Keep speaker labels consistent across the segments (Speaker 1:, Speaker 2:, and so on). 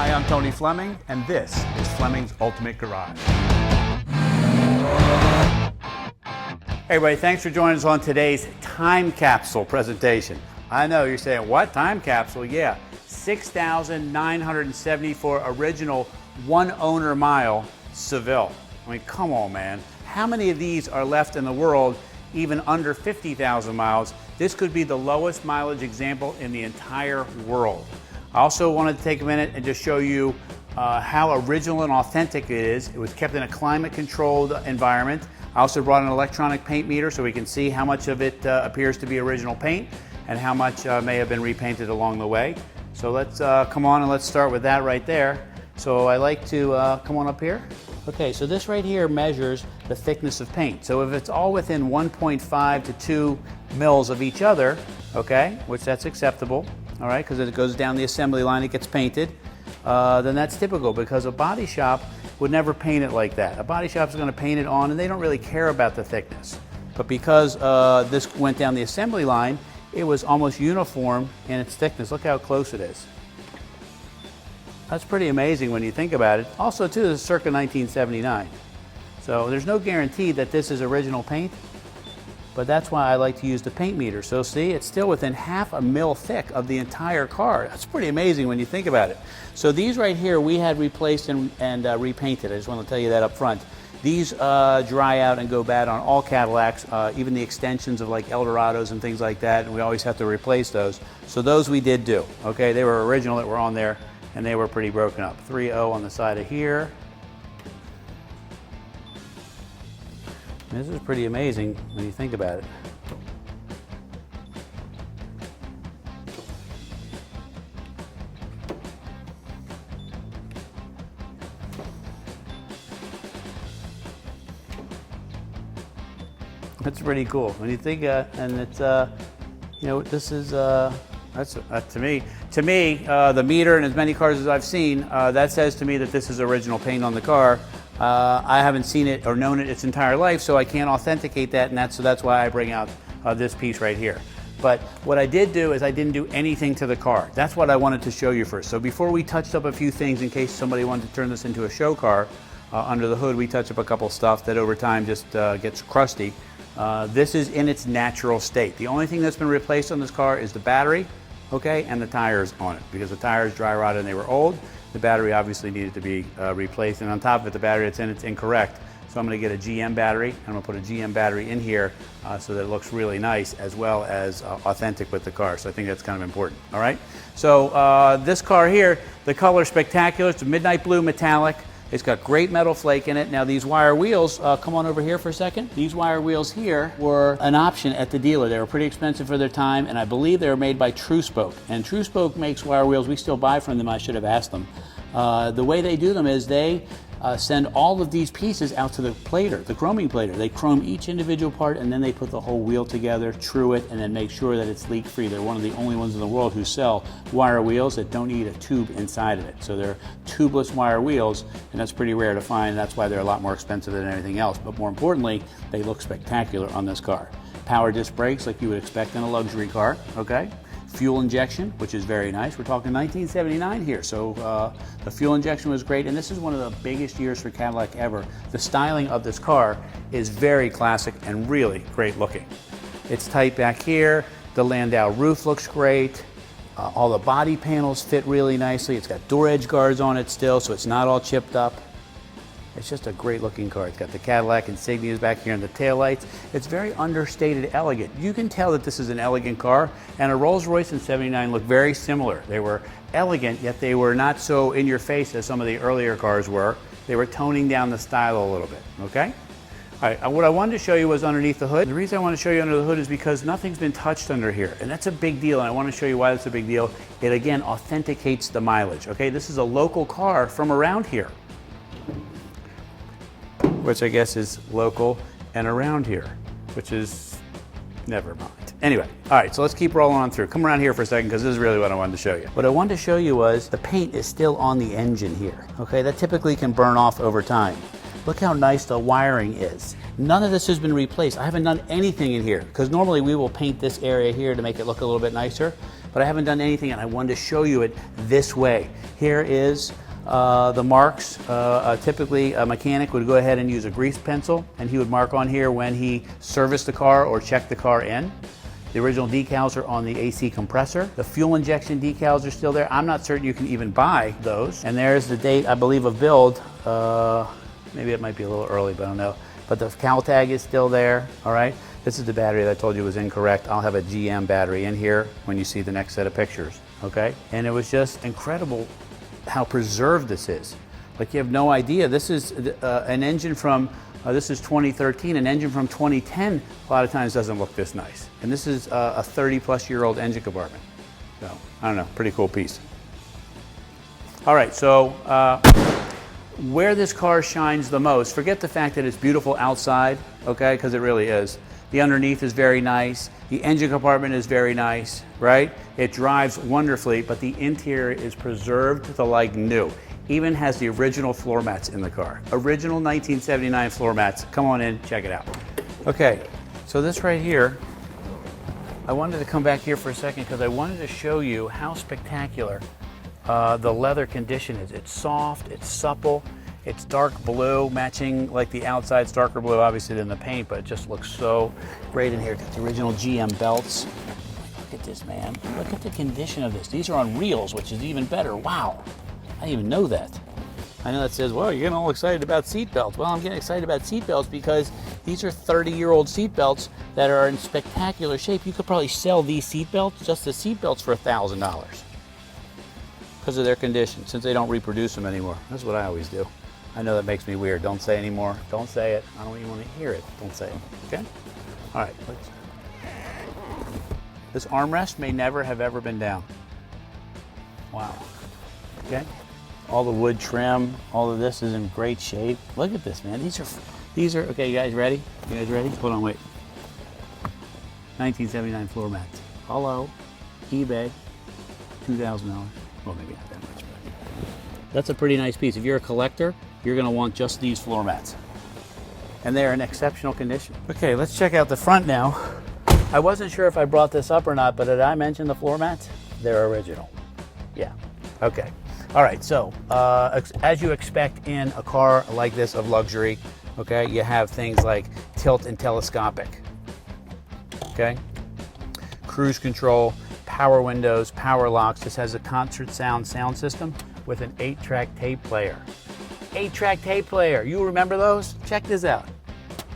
Speaker 1: Hi, I'm Tony Fleming, and this is Fleming's Ultimate Garage. Hey everybody, thanks for joining us on today's time capsule presentation. I know you're saying, what, time capsule? Yeah, 6,974 original one owner mile Seville. I mean, come on, man. How many of these are left in the world even under 50,000 miles? This could be the lowest mileage example in the entire world. I also wanted to take a minute and just show you how original and authentic it is. It was kept in a climate controlled environment. I also brought an electronic paint meter so we can see how much of it appears to be original paint and how much may have been repainted along the way. So let's come on and let's start with that right there. So I like to come on up here. Okay, so this right here measures the thickness of paint. So if it's all within 1.5 to 2 mils of each other, okay, which that's acceptable, all right, because it goes down the assembly line, it gets painted, then that's typical because a body shop would never paint it like that. A body shop is going to paint it on and they don't really care about the thickness. But because this went down the assembly line, it was almost uniform in its thickness. Look how close it is. That's pretty amazing when you think about it. Also, too, this is circa 1979. So there's no guarantee that this is original paint, but that's why I like to use the paint meter. So see, it's still within half a mil thick of the entire car. That's pretty amazing when you think about it. So these right here, we had replaced and repainted. I just want to tell you that up front. These dry out and go bad on all Cadillacs, even the extensions of like Eldorados and things like that, and we always have to replace those. So those we did do, okay? They were original that were on there, and they were pretty broken up. 3.0 on the side of here. This is pretty amazing when you think about it. That's pretty cool when you think, and it's, you know, this is, that's to me, the meter and as many cars as I've seen, that says to me that this is original paint on the car. I haven't seen it or known it its entire life, so I can't authenticate that, and that's why I bring out this piece right here. But what I did do is I didn't do anything to the car. That's what I wanted to show you first. So before we touched up a few things in case somebody wanted to turn this into a show car, under the hood we touch up a couple stuff that over time just gets crusty. This is in its natural state. The only thing that's been replaced on this car is the battery, okay, and the tires on it, because the tires dry rotted and they were old. The battery obviously needed to be replaced, and on top of it, the battery that's in it's incorrect. So I'm going to get a GM battery, and I'm going to put a GM battery in here so that it looks really nice as well as authentic with the car. So I think that's kind of important, all right? So this car here, the color is spectacular. It's a midnight blue metallic. It's got great metal flake in it. Now these wire wheels, come on over here for a second. These wire wheels here were an option at the dealer. They were pretty expensive for their time, and I believe they were made by True Spoke. And True Spoke makes wire wheels. We still buy from them. I should have asked them. The way they do them is they send all of these pieces out to the plater, the chroming plater. They chrome each individual part and then they put the whole wheel together, true it, and then make sure that it's leak free. They're one of the only ones in the world who sell wire wheels that don't need a tube inside of it. So they're tubeless wire wheels, and that's pretty rare to find. That's why they're a lot more expensive than anything else. But more importantly, they look spectacular on this car. Power disc brakes like you would expect in a luxury car, okay? Fuel injection, which is very nice. We're talking 1979 here, so the fuel injection was great, and this is one of the biggest years for Cadillac ever. The styling of this car is very classic and really great looking. It's tight back here. The Landau roof looks great. All the body panels fit really nicely. It's got door edge guards on it still, so it's not all chipped up. It's just a great looking car. It's got the Cadillac insignias back here and the taillights. It's very understated elegant. You can tell that this is an elegant car, and a Rolls-Royce in '79 looked very similar. They were elegant, yet they were not so in your face as some of the earlier cars were. They were toning down the style a little bit, okay? All right, what I wanted to show you was underneath the hood. The reason I want to show you under the hood is because nothing's been touched under here, and that's a big deal, and I want to show you why that's a big deal. It, again, authenticates the mileage, okay? This is a local car from around here, which I guess is local and around here, which is, never mind. Anyway, all right, so let's keep rolling on through. Come around here for a second because this is really what I wanted to show you. What I wanted to show you was the paint is still on the engine here, okay? That typically can burn off over time. Look how nice the wiring is. None of this has been replaced. I haven't done anything in here because normally we will paint this area here to make it look a little bit nicer. but I haven't done anything, and I wanted to show you it this way. Here is the marks. Typically a mechanic would go ahead and use a grease pencil, and he would mark on here when he serviced the car or checked the car in. The original decals are on the AC compressor. The fuel injection decals are still there. I'm not certain you can even buy those. And there's the date, I believe, of build. Maybe it might be a little early, but I don't know. But the cal tag is still there, all right? This is the battery that I told you was incorrect. I'll have a GM battery in here when you see the next set of pictures, okay? And it was just incredible how preserved this is. Like, you have no idea. This is an engine from, this is 2013, an engine from 2010 a lot of times doesn't look this nice. And this is a 30-plus-year-old engine compartment. So, I don't know, pretty cool piece. All right, so where this car shines the most, forget the fact that it's beautiful outside, okay, because it really is. The underneath is very nice. The engine compartment is very nice, right? It drives wonderfully, but the interior is preserved to like new. Even has the original floor mats in the car. Original 1979 floor mats. Come on in, check it out. Okay, so this right here, I wanted to come back here for a second because I wanted to show you how spectacular the leather condition is. It's soft, it's supple, it's dark blue, matching like the outside's darker blue obviously than the paint, but it just looks so great in here. Got the original GM belts. Look at this, man. Look at the condition of this. These are on reels, which is even better. Wow. I didn't even know that. I know that says, well, you're getting all excited about seat belts. Well, I'm getting excited about seat belts because these are 30-year-old seat belts that are in spectacular shape. You could probably sell these seat belts, just the seat belts, for $1,000 because of their condition, since they don't reproduce them anymore. That's what I always do. I know that makes me weird. Don't say anymore. Don't say it. I don't even want to hear it. Don't say it. Okay? All right. This armrest may never have ever been down. Wow. Okay? All the wood trim, all of this is in great shape. Look at this, man. These are, okay, you guys ready? You guys ready? Hold on, wait. 1979 floor mats. Hello, eBay, $2,000. Well, maybe not that much, but that's a pretty nice piece. If you're a collector, you're gonna want just these floor mats. And they're in exceptional condition. Okay, let's check out the front now. I wasn't sure if I brought this up or not, but did I mention the floor mats? They're original. Yeah, okay. All right, so as you expect in a car like this of luxury, okay, you have things like tilt and telescopic, okay? Cruise control, power windows, power locks. This has a concert sound system with an 8-track tape player. 8-track tape player, you remember those? Check this out.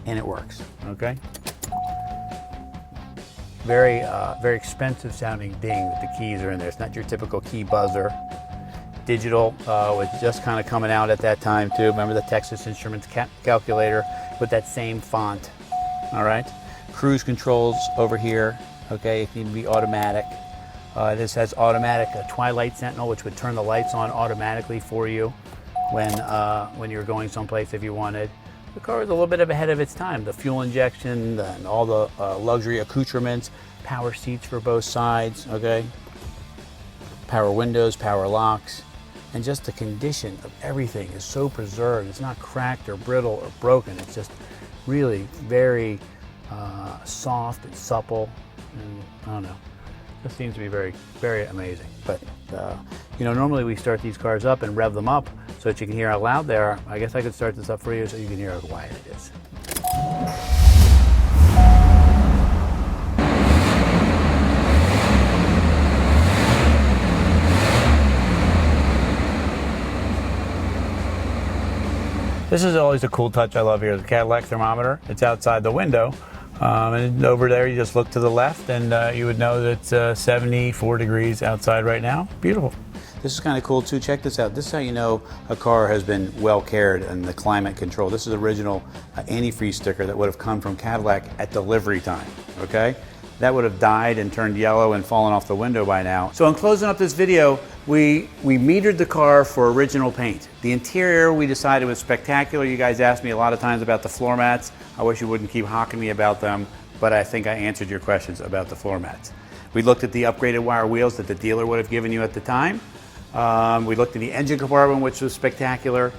Speaker 1: And it works, okay? Very expensive sounding ding that the keys are in there. It's not your typical key buzzer. Digital was just kind of coming out at that time too. Remember the Texas Instruments calculator with that same font, all right? Cruise controls over here, okay, it can be automatic. This has automatic Twilight Sentinel, which would turn the lights on automatically for you when you're going someplace if you wanted. The car is a little bit ahead of its time. The fuel injection and all the luxury accoutrements, power seats for both sides, okay? Power windows, power locks. And just the condition of everything is so preserved. It's not cracked or brittle or broken. It's just really very soft and supple. And I don't know. It seems to be very, very amazing. But, you know, normally we start these cars up and rev them up so that you can hear how loud they are. I guess I could start this up for you so you can hear how quiet it is. This is always a cool touch I love here, the Cadillac thermometer. It's outside the window. And over there, you just look to the left and you would know that it's 74 degrees outside right now. Beautiful. This is kind of cool too. Check this out. This is how you know a car has been well cared and the climate control. This is the original antifreeze sticker that would have come from Cadillac at delivery time, okay? That would have died and turned yellow and fallen off the window by now. So in closing up this video, we metered the car for original paint. The interior we decided was spectacular. You guys asked me a lot of times about the floor mats. I wish you wouldn't keep hawking me about them, but I think I answered your questions about the floor mats. We looked at the upgraded wire wheels that the dealer would have given you at the time. We looked at the engine compartment, which was spectacular.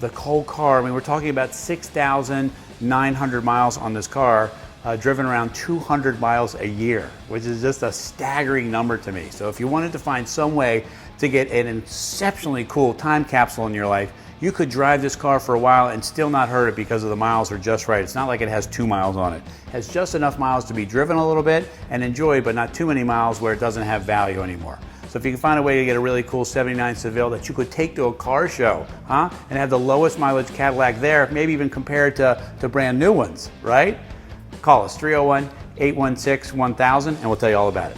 Speaker 1: The whole car, I mean, we're talking about 6,900 miles on this car. driven around 200 miles a year, which is just a staggering number to me. So if you wanted to find some way to get an exceptionally cool time capsule in your life, you could drive this car for a while and still not hurt it because of the miles are just right. It's not like it has 2 miles on it. It has just enough miles to be driven a little bit and enjoyed, but not too many miles where it doesn't have value anymore. So if you can find a way to get a really cool 79 Seville that you could take to a car show, and have the lowest mileage Cadillac there, maybe even compare it to brand new ones, right? Call us 301-816-1000 and we'll tell you all about it.